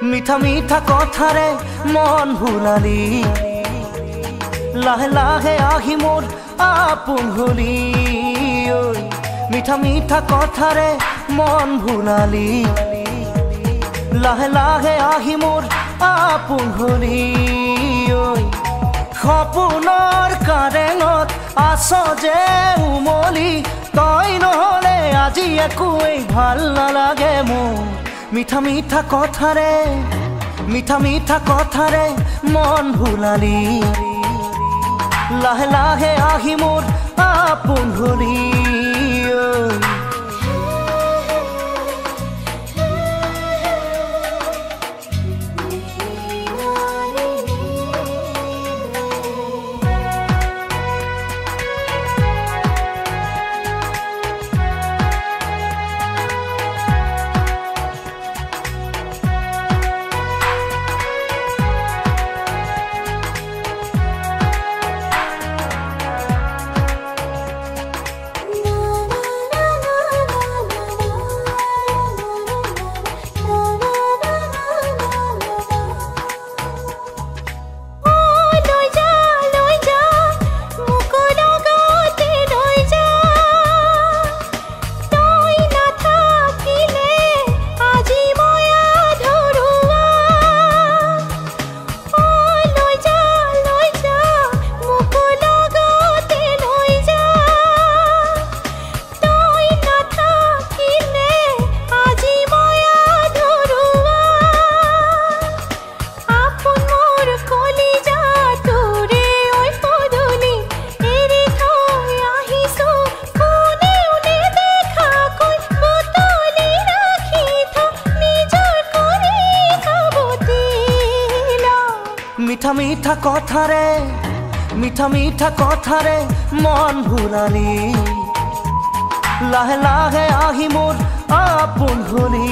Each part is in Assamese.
মিঠা মিঠা কথাৰে মন ভুলালি লাহে লাহে আহি মোৰ আপোন হলি মিঠা মিঠা কথাৰে মন ভুলালি লাহে লাহে আহি মোৰ আপোন হলি সপোনৰ কাৰেঙত আছ যে উমলি তই নহলে আজি একোৱেই ভাল নালাগে মোৰ মিঠা মিঠা কথাৰে মন ভুলালি লাহে লাহে আহি মোৰ আপোন হলি মিঠা মিঠা কথাৰে মন ভুলালি লাহে লাহে আহি মোৰ আপোন হলি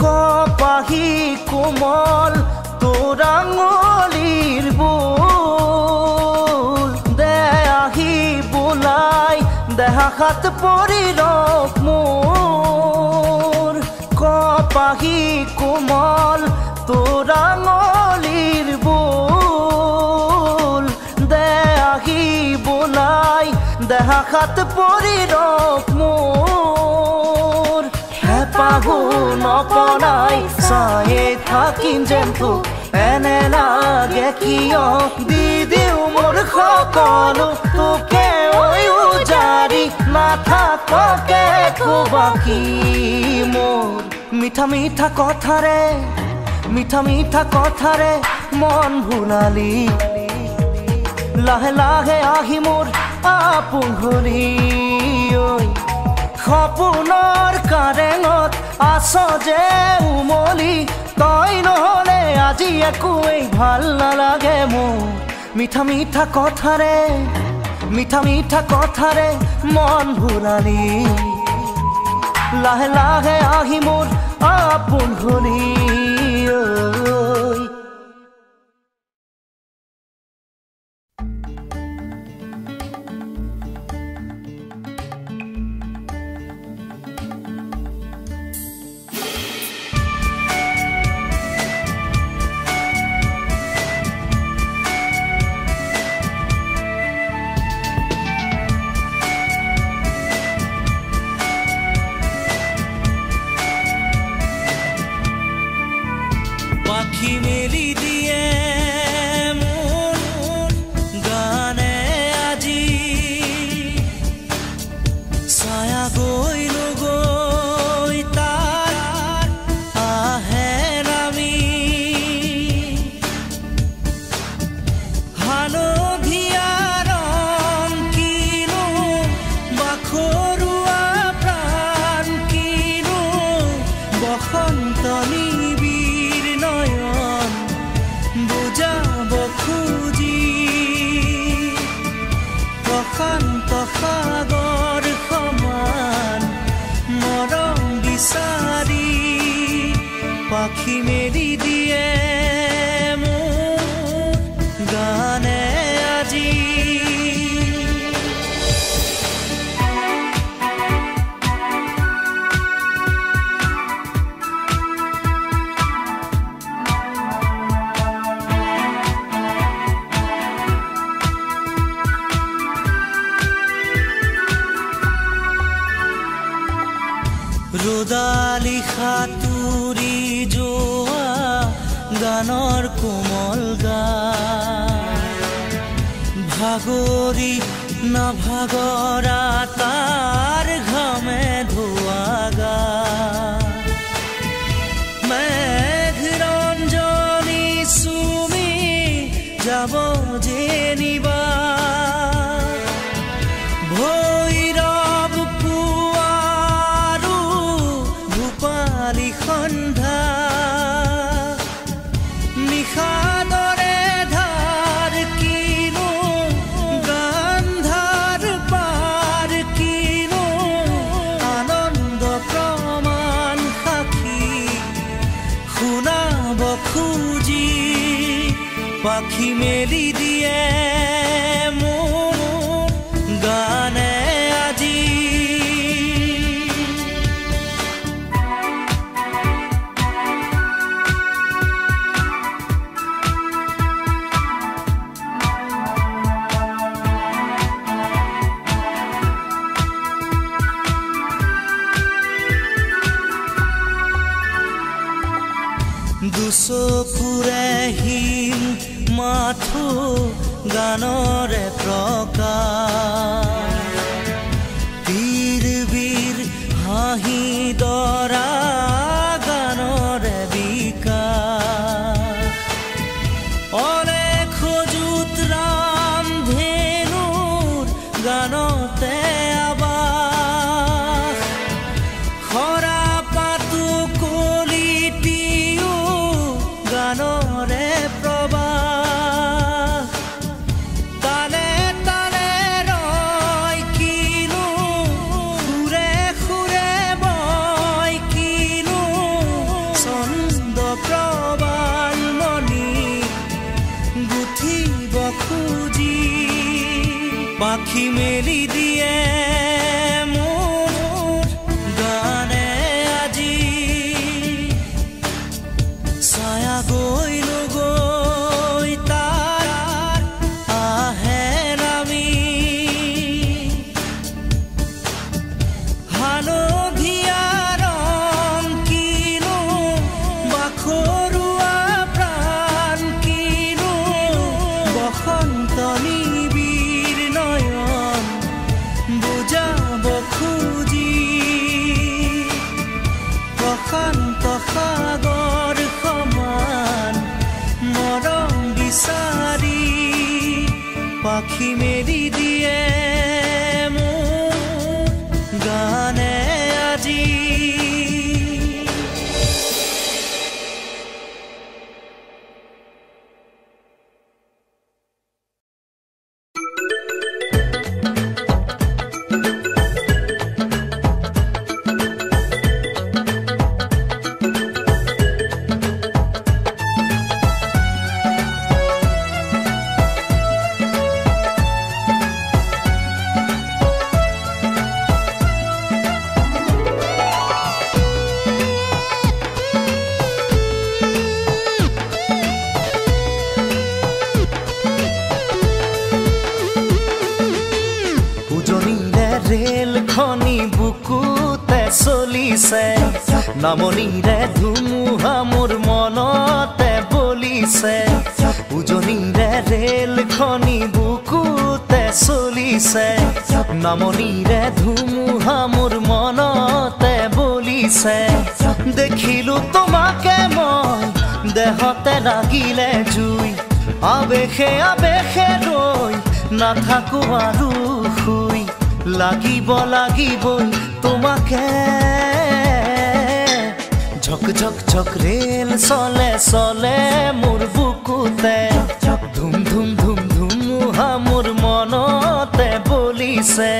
কপাহি কোমল তোৰ আঙুলিৰ বোল দে আহি বোলাই দেহা হাত পৰি ৰখ মোৰ কপাহি কোমল তোৰ আঙুলিৰ বোল দে আহি বোলাই দেহা হাত পৰি ৰখ মোৰ পাহু নপনাই চায়ে থাকিম যেন তোক এনে লাগে কিয় দি দিও মোৰ সকলো তোকে উজাৰি নাথাকে বাকী মোৰ মিঠা মিঠা কথাৰে মন ভুলালি লাহে লাহে আহি মোৰ আপোন হলি সপোনৰ কাৰেঙত আছ যে উমলি তই নহলে আজি একোৱেই ভাল নালাগে মোৰ মিঠা মিঠা কথাৰে মন ভুলালি লাহে লাহে আহি মোৰ আপোন হলি পাখি মেলি দিয়ে মোৰ গানে আজি ৰোদালি খাতুৰি যোৱা গানৰ কোমল গান ভাগৰি নাভাগৰা তাৰ ঘামে ধোৱা গান মেঘ ৰঞ্জনী চুমি যাব যেনিবা সন্ধ্যা নিশাদৰে ধাৰ কিনো গান্ধাৰ পাৰ কিনো আনন্দ প্ৰমাণ সাক্ষী শুনাব খুজি পাখি মেলি দিয়ে মোৰ গানে আজি দুচকুৰে হিম মাথো গানৰে প্ৰকাশ বীৰ বীৰ হাঁহি দৰা গানৰে বিকাশ অলেখ যুত ৰাম ধেনুৰ গানতে আবাস খৰা পাতো গানৰে প্ৰবাহ তালে তালে ৰয় কিনো সুৰে সুৰে বয় কিনো ছন্দ প্ৰবাল মণি গুঠিব খুজি পাখি মেলি দিয়ে মোৰ গানে আজি ছায়া গৈ নগৈ তাৰ আহে নামি হালধীয়া ৰং কিনো বাখৰুৱা প্ৰাণ কিনো বসন্ত নিবিৰ নয়ন বুজাব খুজি প্ৰশান্ত সাগৰ সমান মৰম বিচাৰি পাখি মেলি দিয়ে মোৰ গানে আজি ৰেলখনি বুকুতে চলিছে নামনিৰে ধুমুহা মোৰ মনতে বলিছে উজনিৰে ৰেলখনি বুকুতে চলিছে নামনিৰে ধুমুহা মোৰ মনতে বলিছে দেখিলো তোমাকে মই দেহতে লাগিলে জুই আবেশে আবেশে ৰৈ নাথাকো আৰু শুই লাগিব লাগিবই তোমাকে ঝক ঝক ঝক ৰেল চলে চলে মোৰ বুকুতে ধুম ধুম ধুম ধুমুহা মোৰ মনতে বলিছে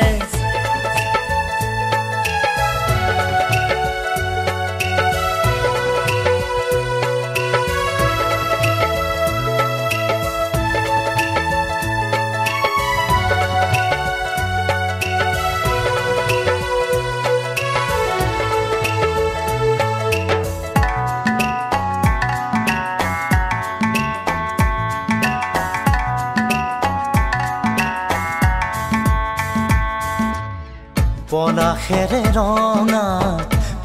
পলাশেৰে ৰঙা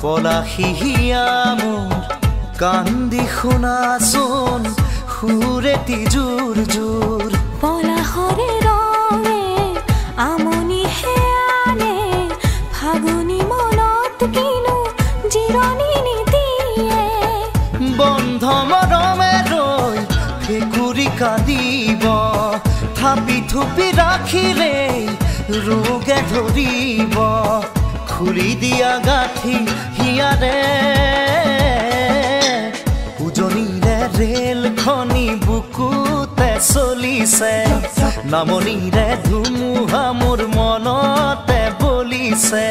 পলাশিয়া মোৰ কান্দি শুনাচোন সুৰেতি জোৰ জোৰ পলাশৰে ৰঙে আমনি হেয়ানে ফাগুনি মনত কিনো জিৰণি নিদিয়ে বন্ধ মৰমে ৰৈ ভেকুৰি কান্দিব থাপি থুপি ৰাখিলে ৰোগে ধৰিব খুলি দিয়া গাঁঠি হিয়াৰে উজনিৰে ৰেলখনি বুকুতে চলিছে নামনিৰে ধুমুহা মোৰ মনতে বলিছে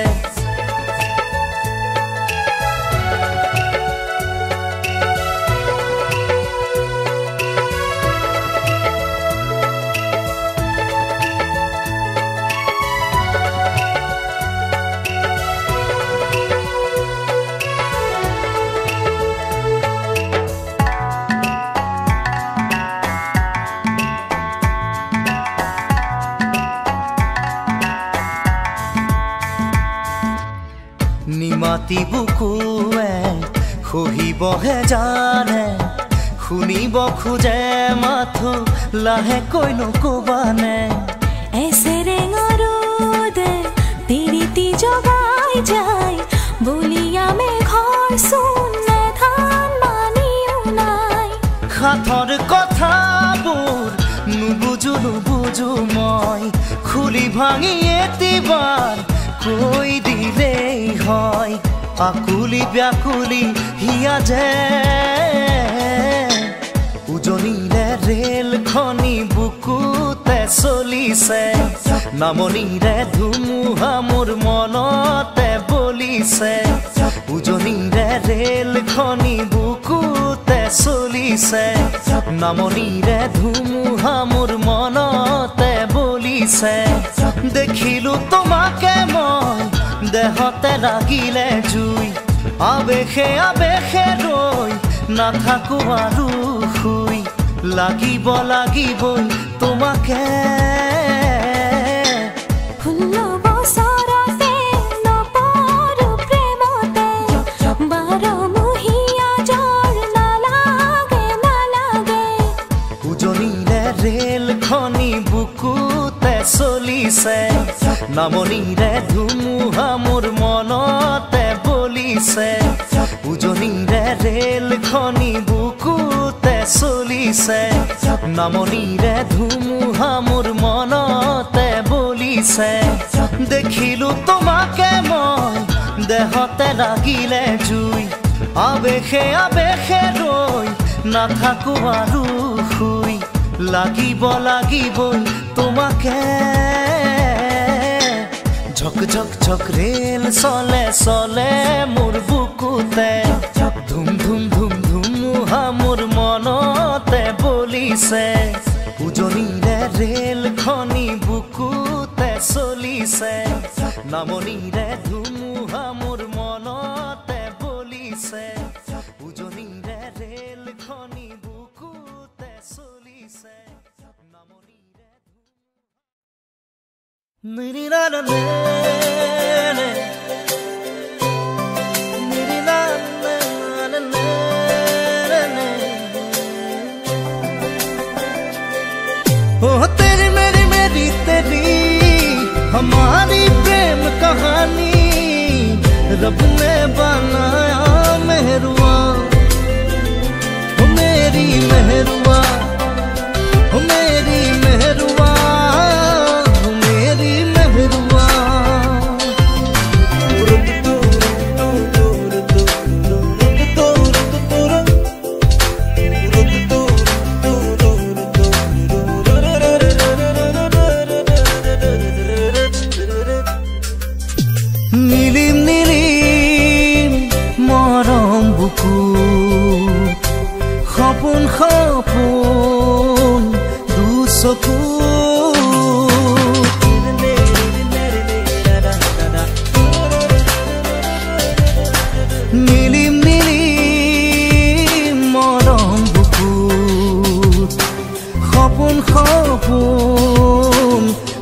নিমাতি বুকুৱে খহিবহে জানে শুনিব খোজে মাথো লাহেকৈ নকবানে এছেৰেঙৰুদে তিৰিতি জগাই যায় বলিয়া মেঘৰ চোনে ধান মানিও নাই হাতৰ কথাবোৰ নুবুজো মই খুলি ভাঙি এতিবাৰ কৈ দিলেই হয় আকুলি ব্যাকুলি হিয়া যে উজনিৰে ৰেলখনি বুকুতে চলিছে নামনিৰে ধুমুহা মোৰ মনতে বলিছে উজনিৰে ৰেলখনি বুকুতে চলিছে নামনিৰে ধুমুহা মোৰ মনতে বলিছে দেখিলো তোমাকে মই দেহতে লাগিলে জুই আবেশে আবেশে ৰৈ নাথাকো আৰু শুই লাগিবই তোমাকে উজনিৰে ৰেলখনি বুকুতে চলিছে নামনিৰে ধুমুহা মোৰ মনতে বলিছে উজনিৰে ৰেলখনি বুকুতে চলিছে নামনিৰে ধুমুহা মোৰ মনতে বলিছে দেখিলো তোমাকে মই দেহতে লাগিলে জুই আবেশে আবেশে ৰৈ নাথাকো আৰু শুই লাগিবই তোমাকে ঝক ঝক ঝক ৰেল চলে মোৰ বুকুতে ধুম ধুম ধুম ধুমুহা মোৰ মনতে বলিছে উজনিৰে ৰেলখনি বুকুতে চলিছে নামনিৰে ধুমুহা মোৰ মনতে বলিছে উজনিৰে ৰেলখনি বুকুতে চলিছে নামনিৰে तेरी मेरी मेरी तेरी हमारी प्रेम कहानी रब ने बनाया मेहरुआ हो मेरी मेहरुआ हो मेरी मेहरुआ हो मेरी मेहरुआ সপোন দুচকু নীলিম নীলিম মৰম বুকুত সপোন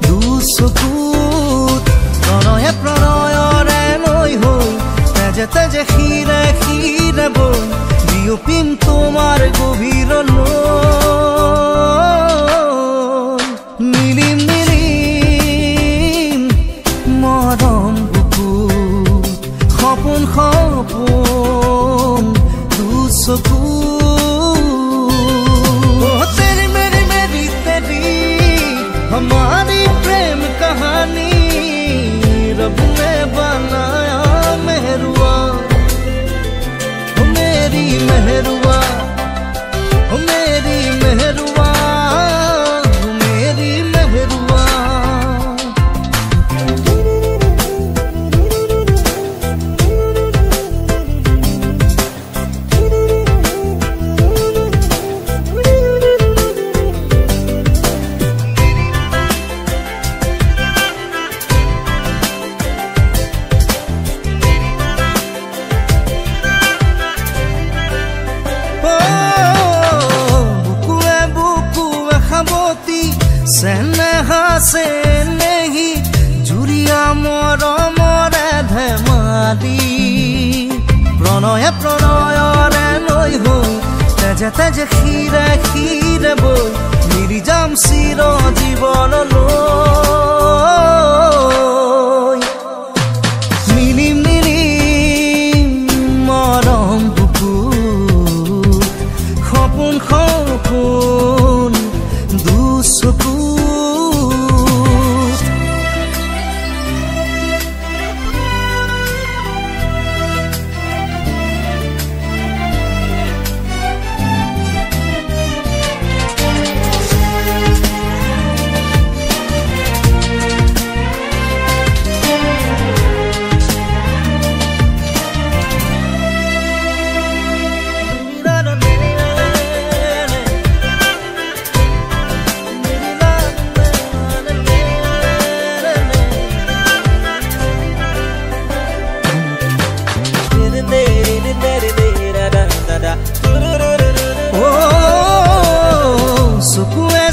দুচকুত প্ৰণয়ে প্ৰণয় कहानी रब ने बनाया मेहरुआ मेरी मेहरुआ मेरी मेहरुआ मेरी मेहरुआ से नहीं জুৰিয়া মৰমৰে ধেমালি প্ৰণয়ে প্ৰণয়ৰে লৈ হৈ তেজে তেজে খিৰে খিৰে বৈ মিৰি যাম চিৰ জীৱনলৈ মিলিম মিলিম মৰম বুকুত সপোন সপোন দুচকু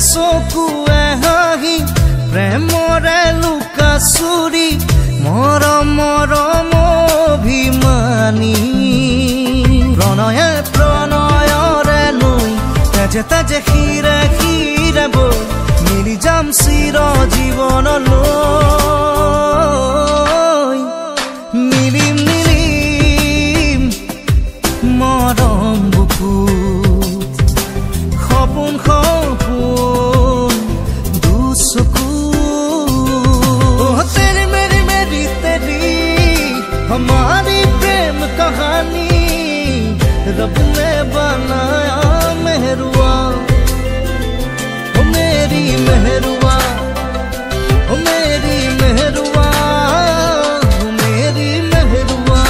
চকুৱে হাঁহি প্ৰেমৰে লুকা চুৰি মৰম মৰম অভিমানী প্ৰণয়ে প্ৰণয়ৰে লৈ তেজে তেজে খিৰে খিৰে বৈ মিলি যাম চিৰ জীৱনলৈ মিলিম মিলিম মৰম বুকুত সপোন সপোন দুচকু तेरी मेरी मेरी तेरी हमारी प्रेम कहानी रब ने बनाया मेहरुआ मेरी मेहरुआ मेरी मेहरुआ मेरी मेहरुआ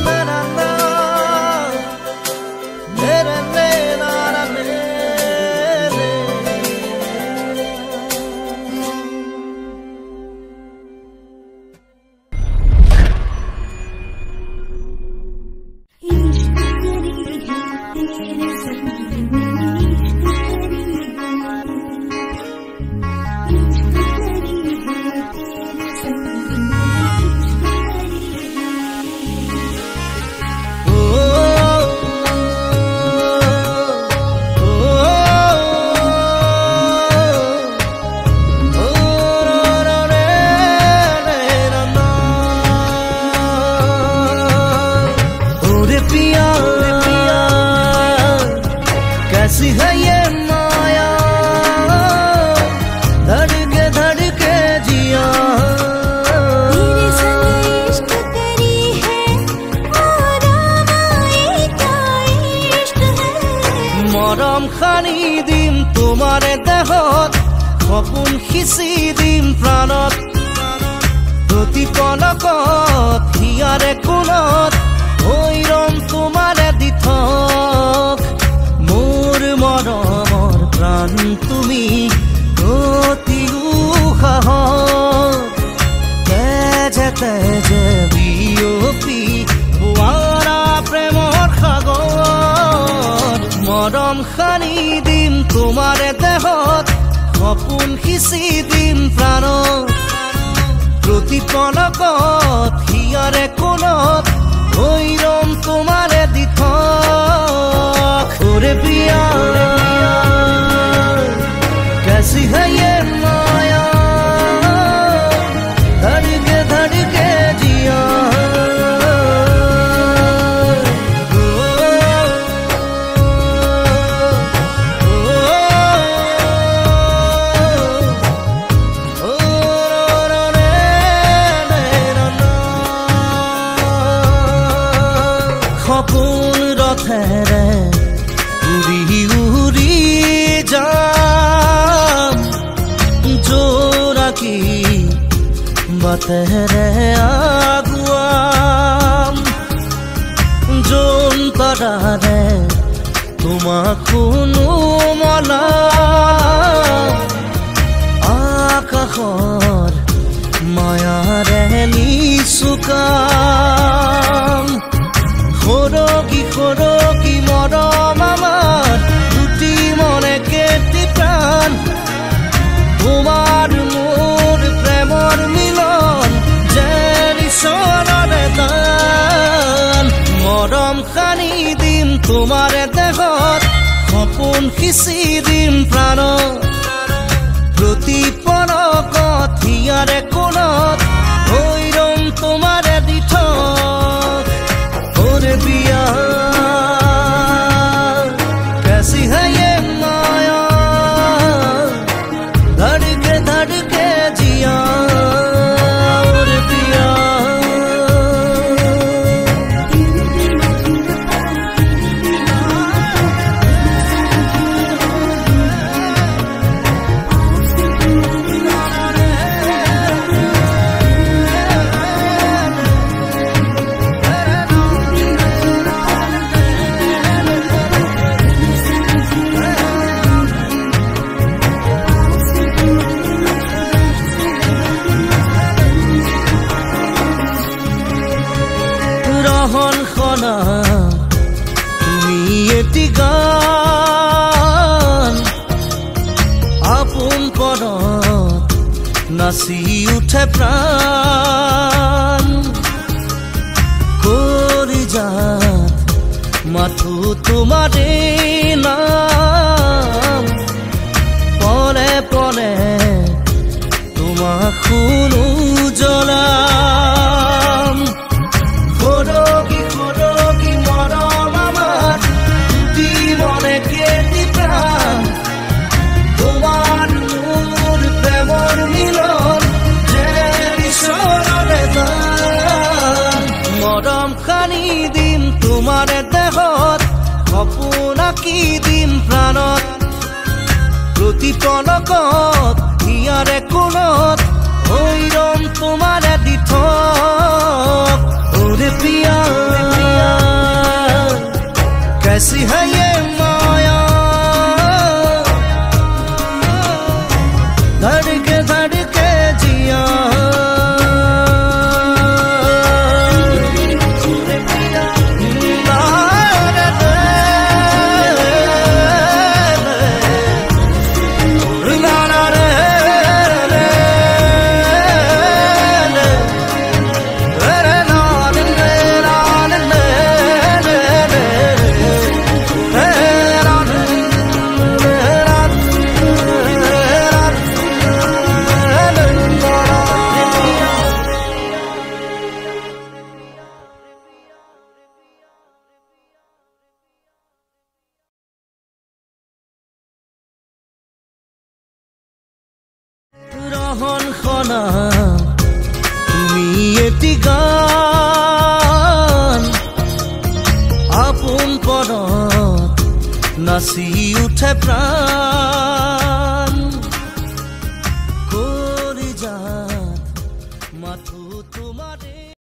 मेरा मेरा मेरा मेरे कैसी है ये माया धड़के धड़के जिया तेरे संग इश्क करी है क्या इश्क है মৰম খানি দিম তোমাৰে দেহত সপোন সিঁচি দিম প্ৰাণত প্ৰতি পলকত হিয়াৰে কোণত হৈ ৰম তোমাৰে দিঠক মোৰ মৰমৰ প্ৰাণ তুমি অতি উশাহত তেজে তেজে বিয়পি বোৱাৰা প্ৰেমৰ সাগৰ মৰম খানি দিম তোমাৰে দেহত সপোন সিঁচি দিম প্ৰাণত প্ৰতি পলকত হিয়াৰে কোণত হৈ ৰম তোমাৰে দিঠক ওৰে পিয়া कैसी है ये माया धड़के धड़के जिया জোনাকী বাটেৰে আগুৱাম যোন তৰাৰে তোমাক কোনো মনা আকাশৰ মায়াৰে নিচুকাম সৰকি সৰকি মৰম আমাৰ দুটি মনে কেটি প্ৰাণ তোমাৰ মোৰ প্ৰেমৰ মিলন যেন ঈশ্বৰৰে দান মৰম সানি দিম তোমাৰ দেহত সপোন সিঁচি দিম প্ৰাণত প্ৰতি পলকত হিয়াৰে কোণত হৈ ৰম তোমাৰে দিঠ ওরে পিয়া कैसी है ये माया धड़के जिया ओरे पिया তুমি এটি গান আপোন পৰত নাচি উঠে প্ৰাণ কৰি যাত মাথো তোমাৰে নাম পলে পলে তোমাক শুনো জ্বলাম সৰকি সৰকি মৰম আমাৰ দুটি মনে কেটি প্ৰাণ তোমাৰ মোৰ প্ৰেমৰ মিলন যেন ঈশ্বৰৰে দান মৰম সানি দিম তোমাৰ দেহত সপোন আঁকি দিম প্ৰাণত প্ৰতি পলকত হিয়াৰে কোণত হৈ ৰম তোমাৰে দিঠ ओरे पिया कैसी है ये माया धड़के धड़के जिया তুমি এটি গান আপোন পৰত নাচি উঠে প্ৰাণ